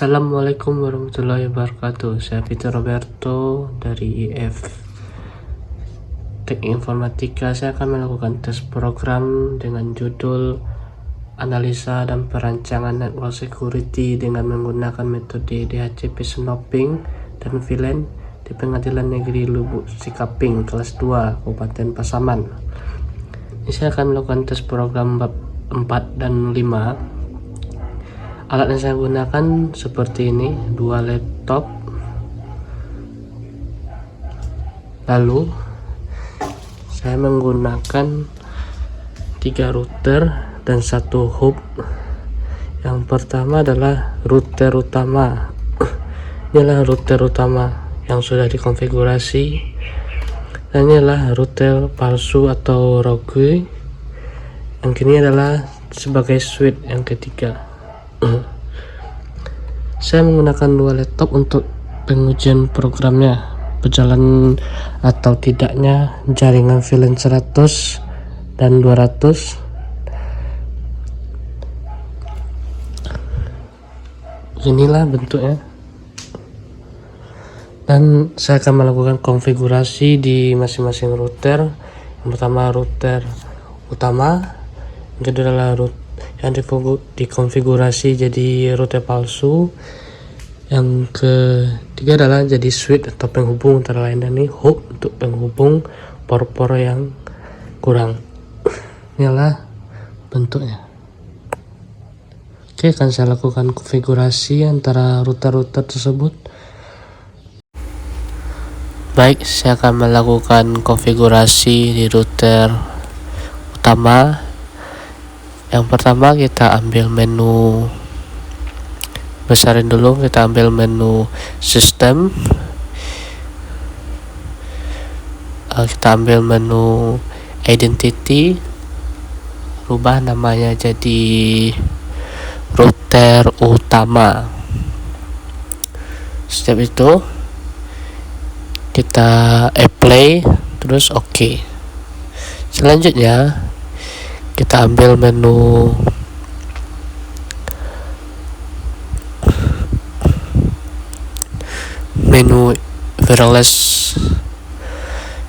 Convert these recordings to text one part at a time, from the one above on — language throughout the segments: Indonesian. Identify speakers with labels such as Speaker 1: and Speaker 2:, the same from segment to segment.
Speaker 1: Assalamualaikum warahmatullahi wabarakatuh. Saya Peter Roberto dari IF Teknik Informatika. Saya akan melakukan tes program dengan judul Analisa dan Perancangan Network Security dengan menggunakan metode DHCP Snooping dan VLAN di Pengadilan Negeri Lubuk Sikaping kelas 2 Kabupaten Pasaman. Ini saya akan melakukan tes program bab 4 dan 5. Alat yang saya gunakan seperti ini, 2 laptop, lalu saya menggunakan 3 router dan 1 hub. Yang pertama adalah router utama. Inilah router utama yang sudah dikonfigurasi, dan inilah router palsu atau rogue. Yang ini adalah sebagai switch yang ketiga. Saya menggunakan 2 laptop untuk pengujian programnya, berjalan atau tidaknya jaringan VLAN 100 dan 200. Inilah bentuknya, dan saya akan melakukan konfigurasi di masing-masing router. Yang pertama router utama, yang kedua adalah router yang dikonfigurasi jadi router palsu, yang ketiga adalah jadi switch atau penghubung antara lain, dan ini hub untuk penghubung por-por yang kurang. Inilah bentuknya. Oke, akan saya lakukan konfigurasi antara router-router tersebut. Baik, saya akan melakukan konfigurasi di router utama. Yang pertama kita ambil menu, besarin dulu, kita ambil menu sistem, kita ambil menu identity, rubah namanya jadi router utama. Setiap itu kita apply, terus oke. Selanjutnya kita ambil menu wireless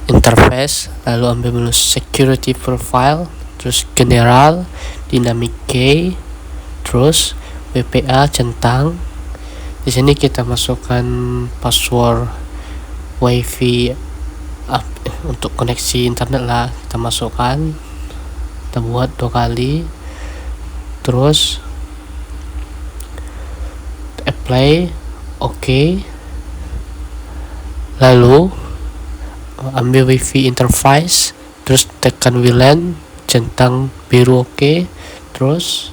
Speaker 1: interface, lalu ambil menu security profile, terus general, dynamic key, terus WPA centang. Di sini kita masukkan password wifi untuk koneksi internet lah, kita masukkan, kita buat 2 kali, terus apply, oke. Lalu ambil wifi interface, terus tekan VLAN centang biru, oke. Terus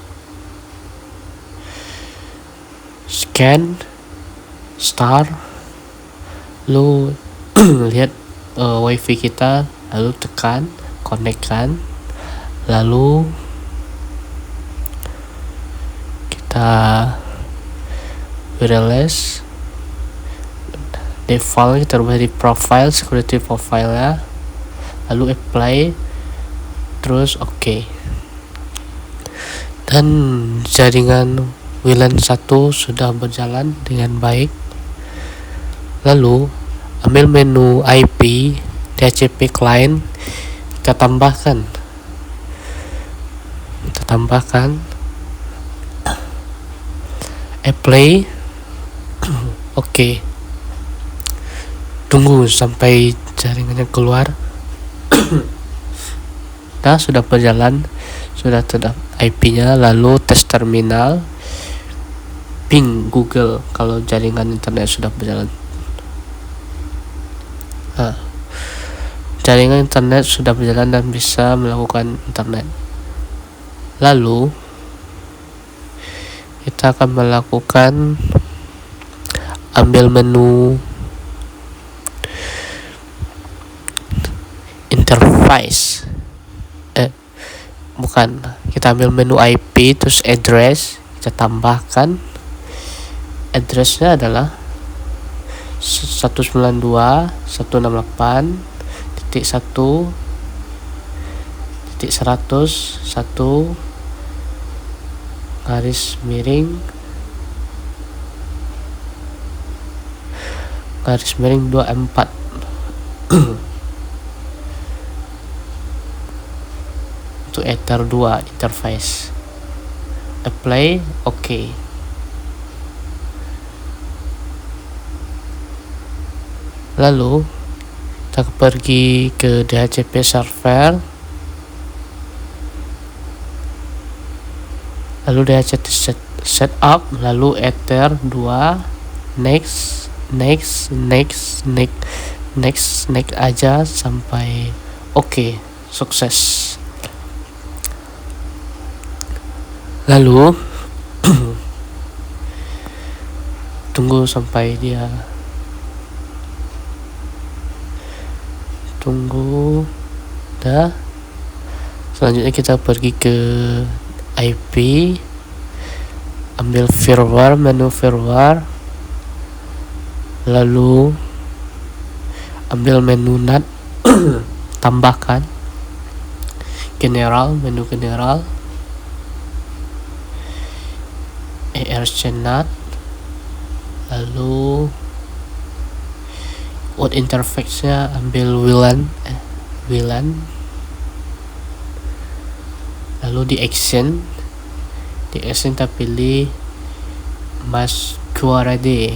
Speaker 1: scan star, lalu lihat wifi kita, lalu tekan konekkan, lalu kita wireless default, kita rubah di profile, security profile ya, lalu apply, terus oke. Dan jaringan WLAN 1 sudah berjalan dengan baik. Lalu ambil menu IP DHCP client, kita tambahkan apply, oke. Tunggu sampai jaringannya keluar. Nah, sudah berjalan, sudah terdapat IP-nya. Lalu tes terminal, ping Google kalau jaringan internet sudah berjalan. Nah, jaringan internet sudah berjalan dan bisa melakukan internet. Lalu kita akan melakukan ambil menu interface, kita ambil menu IP, terus address, kita tambahkan addressnya adalah 192.168.1.100/1 garis miring 24. Untuk Ether 2 interface. Apply, oke. Lalu kita pergi ke DHCP server, lalu DHCP setup, lalu Ether 2, next aja sampai oke, sukses. Lalu tunggu sampai dia dah. Selanjutnya kita pergi ke IP, ambil firmware, menu firmware, lalu ambil menu NAT, tambahkan general, menu general, ARCNAT, lalu out interface-nya ambil WLAN, lalu di action kita pilih masquerade,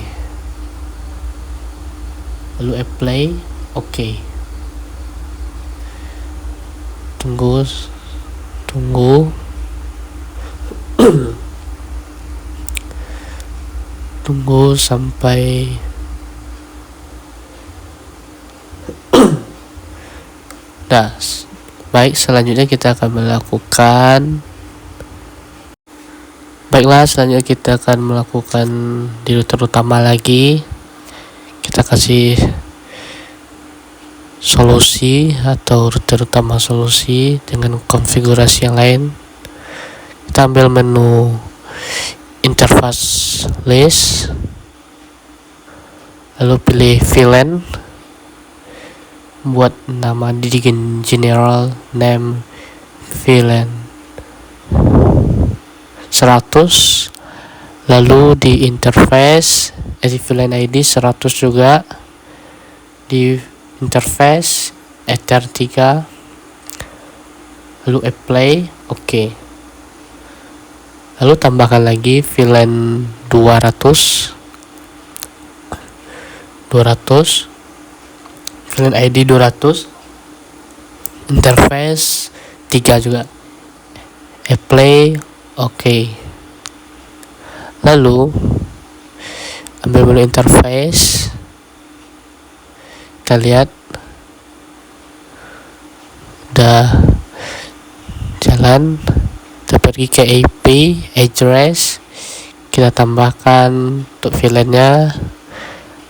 Speaker 1: lalu apply, oke. Tunggu tunggu sampai baik. Selanjutnya kita akan melakukan di router utama lagi. Kita kasih solusi atau router utama solusi dengan konfigurasi yang lain. Kita ambil menu interface list, lalu pilih VLAN, buat nama di general name VLAN 100, lalu di interface VLAN ID 100 juga, di interface Ether 3, lalu apply, oke. Lalu tambahkan lagi VLAN 200 VLAN ID 200, interface 3 juga, apply, oke. Lalu ambil menu interface, kita lihat udah jalan. Kita pergi ke IP address, kita tambahkan untuk VLAN-nya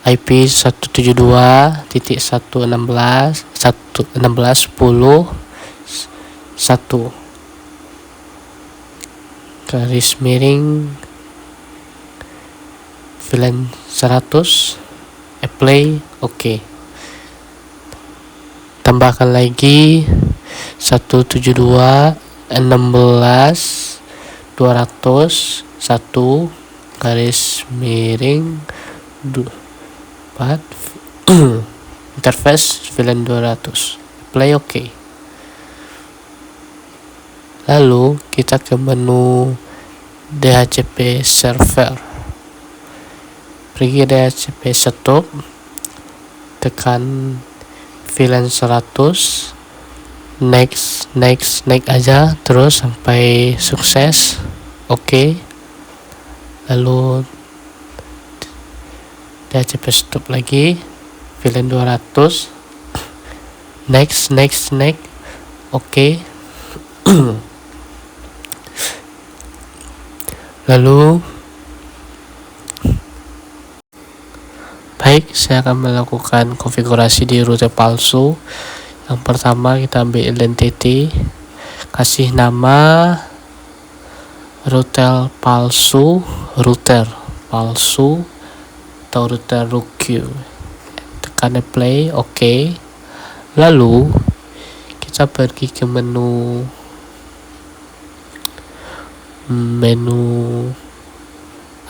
Speaker 1: IP 172.116.10.1 garis miring VLAN 100, apply, oke. Tambahkan lagi 172.16.201 garis miring 4 interface VLAN 200, apply, oke. Lalu kita ke menu DHCP server, pergi DHCP setup, tekan VLAN 100, next aja terus sampai sukses, oke. Lalu DHCP stop lagi, VLAN 200, next, oke. Lalu baik, saya akan melakukan konfigurasi di router palsu. Yang pertama kita ambil identity, kasih nama router palsu atau router RUQ, tekan apply, oke. Lalu kita pergi ke menu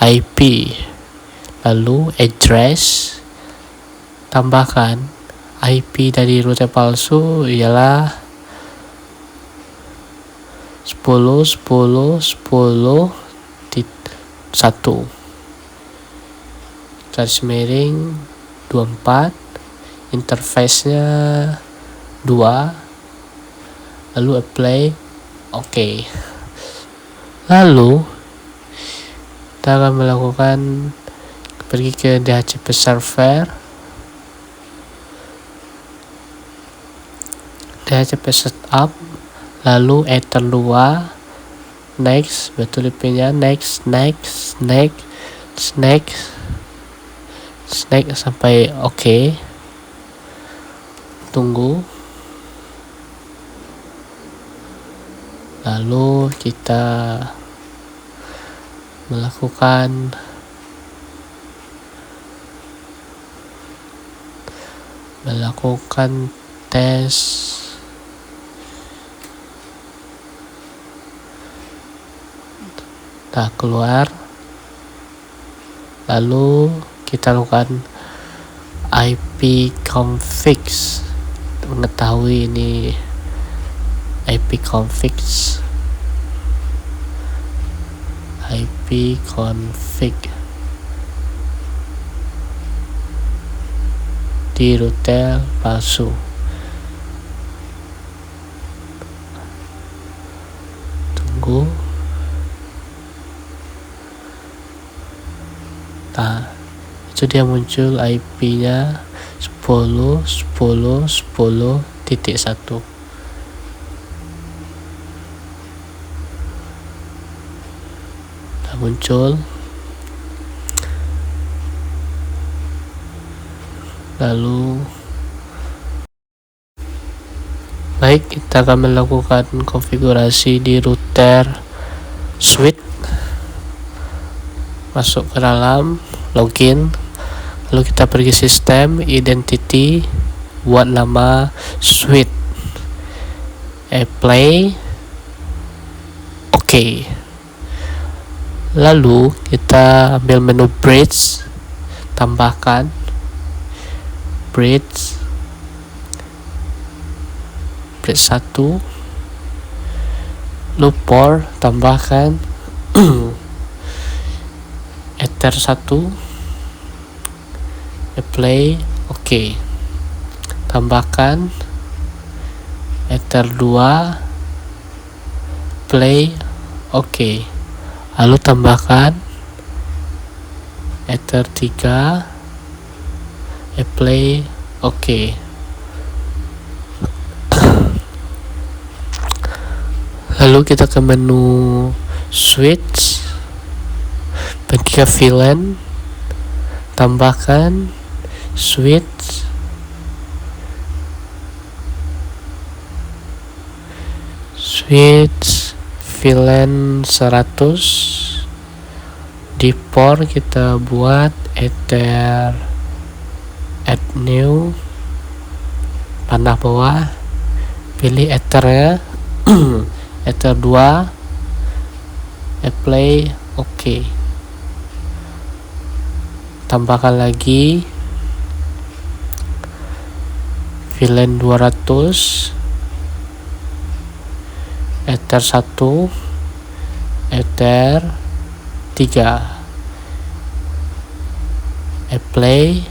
Speaker 1: IP, lalu address, tambahkan IP dari router palsu ialah 10.10.10.1 garis miring 24, interface-nya 2, lalu apply, oke. Lalu kita akan melakukan pergi ke DHCP server, DHCP setup, lalu Ether 2, next, betul IP-nya, next sampai oke. Tunggu. Lalu kita melakukan tes. Nah, keluar. Lalu kita lakukan IP config, mengetahui ini IP config di router palsu. Tunggu. Nah, itu dia muncul IP-nya 10.10.10.1. Nah, muncul. Lalu baik, kita akan melakukan konfigurasi di router switch. Masuk ke dalam, login, lalu kita pergi sistem, identity, buat nama switch, apply, oke. Lalu kita ambil menu bridge, tambahkan bridge 1, loop port, tambahkan Ether 1, apply, oke. Tambahkan Ether 2, play, oke. Lalu tambahkan Ether 3, apply, oke. Lalu kita ke menu switch, pergi ke VLAN, tambahkan switch VLAN 100. Di port kita buat Ether add new, panah bawah, pilih Ether-nya Ether 2, apply, oke. Tambahkan lagi VLAN 200, Ether 1, Ether 3, apply,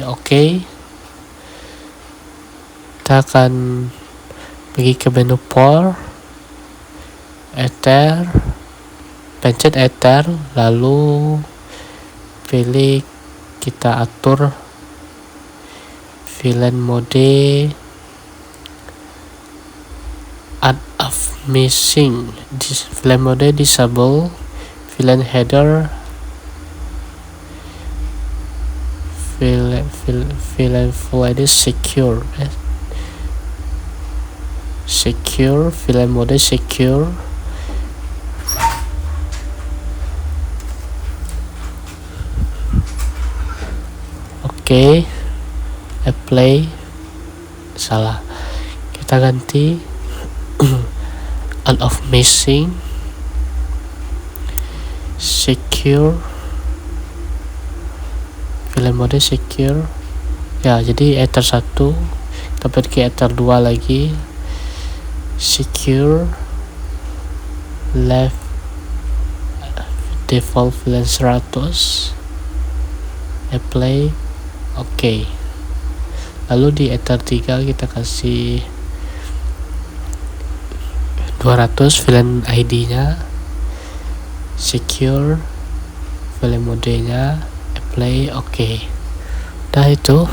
Speaker 1: oke. Kita akan pergi ke menu port, Ether, pencet Ether, lalu pilih, kita atur VLAN mode add of missing, VLAN mode disable, VLAN header, VLAN full ID secure, VLAN mode secure, oke. Apply, salah, kita ganti out of missing secure, VLAN mode secure ya. Jadi Ether 1 kita pergi Ether 2 lagi, secure left default VLAN 100, apply, oke. Lalu di Ether 3 kita kasih 200 VLAN ID nya, secure VLAN modenya, apply, oke. Udah itu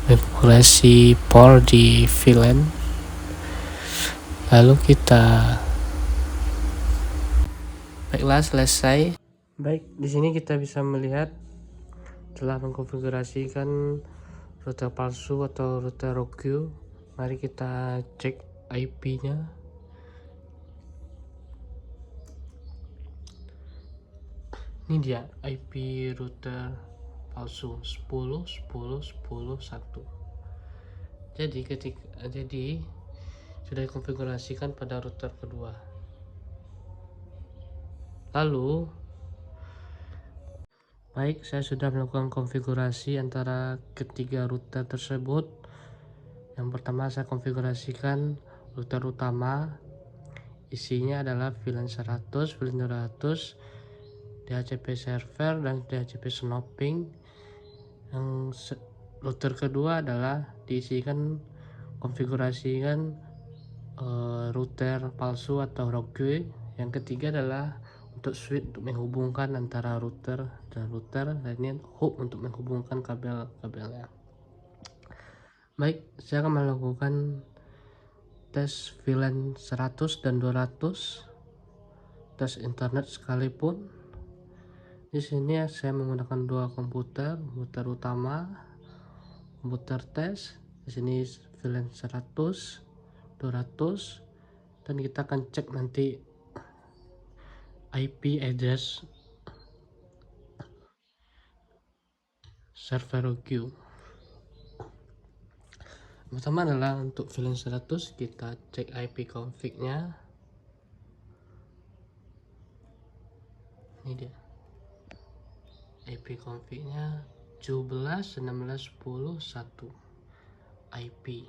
Speaker 1: konfigurasi port di VLAN. Lalu kita baiklah, selesai. Baik, di sini kita bisa melihat telah mengkonfigurasikan router palsu atau router Rogue. Mari kita cek IP-nya. Ini dia IP router palsu 10.10.10.1. Jadi sudah dikonfigurasikan pada router kedua. Lalu baik, saya sudah melakukan konfigurasi antara ketiga router tersebut. Yang pertama saya konfigurasikan router utama, isinya adalah VLAN 100, VLAN 200, DHCP server dan DHCP snoping. Yang router kedua adalah konfigurasikan router palsu atau rogue. Yang ketiga adalah untuk switch untuk menghubungkan antara router dan router, dan ini hub untuk menghubungkan kabel-kabelnya. Baik, saya akan melakukan tes VLAN 100 dan 200, tes internet sekalipun. Di sini saya menggunakan dua komputer utama, komputer tes. Di sini VLAN 100, 200, dan kita akan cek nanti IP address server Rogue. Pertama adalah untuk VLAN 100, kita cek IP config-nya. Ini dia IP config-nya 17.16.10.1 IP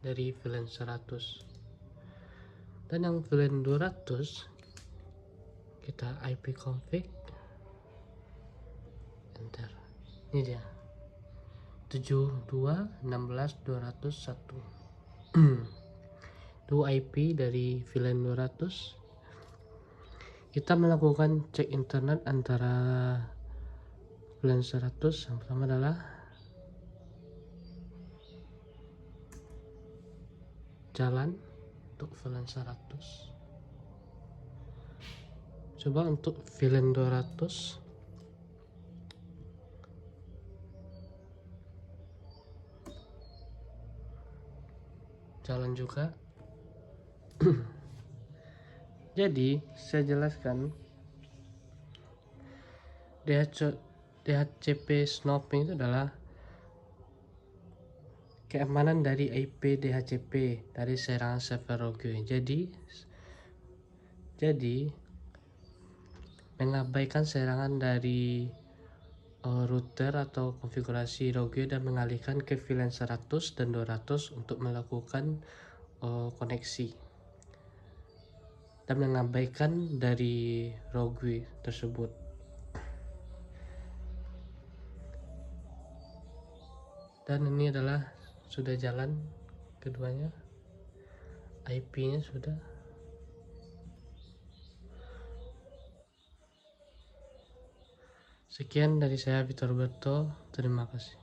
Speaker 1: dari VLAN 100. Dan yang VLAN 200 kita IP config, enter. Ini dia 72.16.201. Itu IP dari VLAN 200. Kita melakukan cek internet antara VLAN 100. Yang pertama adalah jalan untuk VLAN 100. Coba untuk VLAN 200. Jalan juga. Jadi saya jelaskan, DHCP snoping itu adalah keamanan dari IP DHCP dari serangan server Rogue. Jadi mengabaikan serangan dari router atau konfigurasi Rogue dan mengalihkan ke VLAN 100 dan 200 untuk melakukan koneksi, dan mengabaikan dari Rogue tersebut. Dan ini adalah sudah jalan keduanya, IP-nya sudah. Sekian dari saya, Victor Berto. Terima kasih.